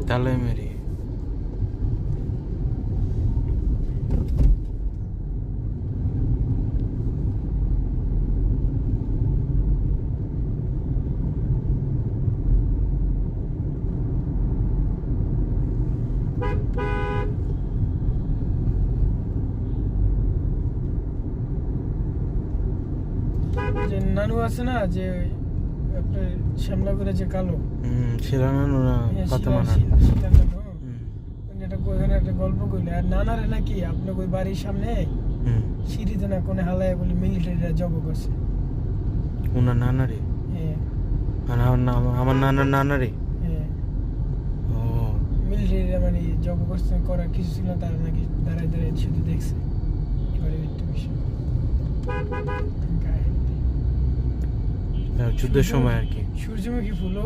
তাহলে মেরি যে নানু আছে না, যে আপনার শ্যামলা করে যে কালো, সেরা নানু না ফাতেমা নানু। সেটা নানু। এটা ওখানে একটা গল্প কইলে, আর নানারে নাকি আপনার ওই বাড়ির সামনে সিঁড়িতে না কোনে হালায় বলে মিলিটারিরা জব করছে। ওনার নানারে? হ্যাঁ। আর আমার নানার নানারে? হ্যাঁ। ও মিলিটারিরা মানে জব করছে, করার কিছু ছিল না, তারা নাকি দাঁড়ায় দাঁড়ায় শুধু দেখছে। ঘরে একটা বিষয় যুদ্ধের সময় আর কি। সূর্যমুখী ফুলও